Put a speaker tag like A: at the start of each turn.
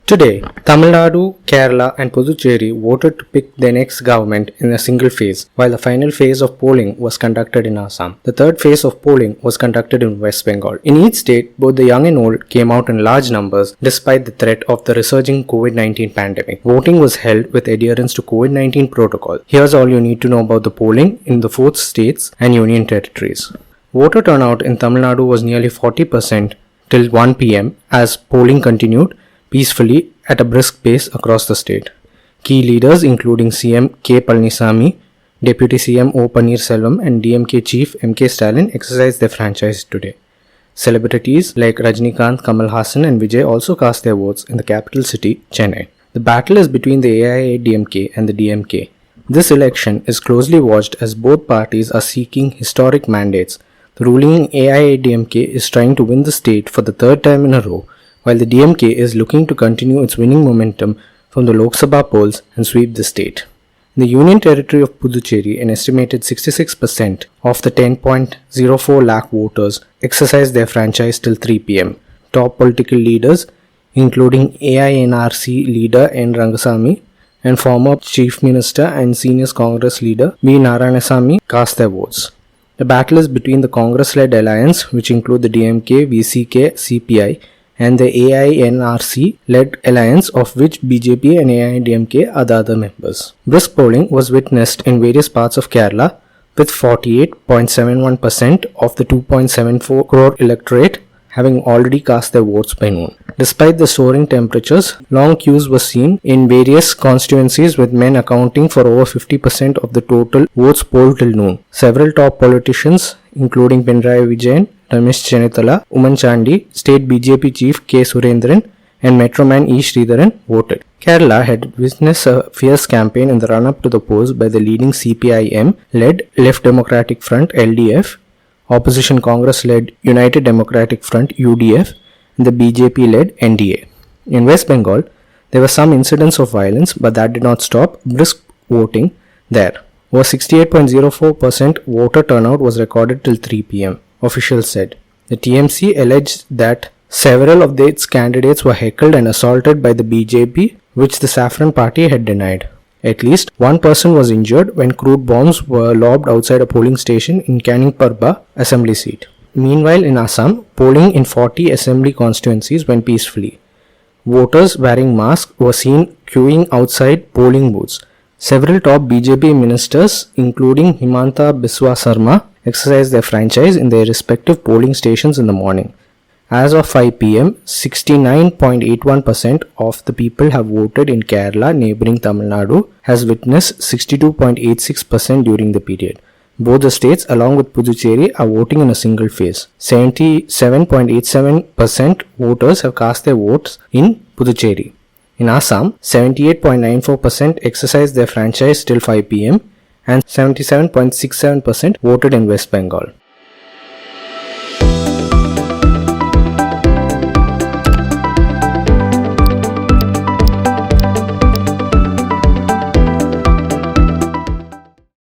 A: Today, Tamil Nadu, Kerala, and Puducherry voted to pick their next government in a single phase, while the final phase of polling was conducted in Assam. The third phase of polling was conducted in West Bengal. In each state, both the young and old came out in large numbers despite the threat of the resurging COVID-19 pandemic. Voting was held with adherence to COVID-19 protocol. Here's all you need to know about the polling in the 4 states and union territories. Voter turnout in Tamil Nadu was nearly 40% till 1 pm as polling continued peacefully at a brisk pace across the state. Key leaders including CM K. Palanisamy, Deputy CM O. Pannirselvam and DMK Chief M.K. Stalin exercised their franchise today. Celebrities like Rajinikanth, Kamal Haasan and Vijay also cast their votes in the capital city, Chennai. The battle is between the AIADMK and the DMK. This election is closely watched as both parties are seeking historic mandates. The ruling AIADMK is trying to win the state for the third time in a row, while the DMK is looking to continue its winning momentum from the Lok Sabha polls and sweep the state. In the Union Territory of Puducherry, an estimated 66% of the 10.04 lakh voters exercised their franchise till 3 pm. Top political leaders, including AINRC leader N. Rangasamy and former Chief Minister and Senior Congress leader B. Narayanasamy, cast their votes. The battle is between the Congress-led alliance, which include the DMK, VCK, CPI, and the AINRC-led alliance, of which BJP and AIDMK are the other members. Brisk polling was witnessed in various parts of Kerala, with 48.71% of the 2.74 crore electorate having already cast their votes by noon. Despite the soaring temperatures, long queues were seen in various constituencies, with men accounting for over 50% of the total votes polled till noon. Several top politicians, including Pinarayi Vijayan, Ramesh Chennithala, Oommen Chandy, State BJP Chief K. Surendran, and Metroman E. Sridharan voted. Kerala had witnessed a fierce campaign in the run-up to the polls by the leading CPIM-led Left Democratic Front (LDF), Opposition Congress-led United Democratic Front (UDF), and the BJP-led NDA. In West Bengal, there were some incidents of violence, but that did not stop brisk voting there. Over 68.04% voter turnout was recorded till 3 pm, officials said. The TMC alleged that several of its candidates were heckled and assaulted by the BJP, which the Saffron Party had denied. At least one person was injured when crude bombs were lobbed outside a polling station in Canning Parba assembly seat. Meanwhile, in Assam, polling in 40 assembly constituencies went peacefully. Voters wearing masks were seen queuing outside polling booths. Several top BJP ministers, including Himanta Biswa Sarma, exercised their franchise in their respective polling stations in the morning. As of 5 pm, 69.81% of the people have voted in Kerala, neighbouring Tamil Nadu, has witnessed 62.86% during the period. Both the states, along with Puducherry, are voting in a single phase. 77.87% voters have cast their votes in Puducherry. In Assam, 78.94% exercised their franchise till 5 pm and 77.67% voted in West Bengal.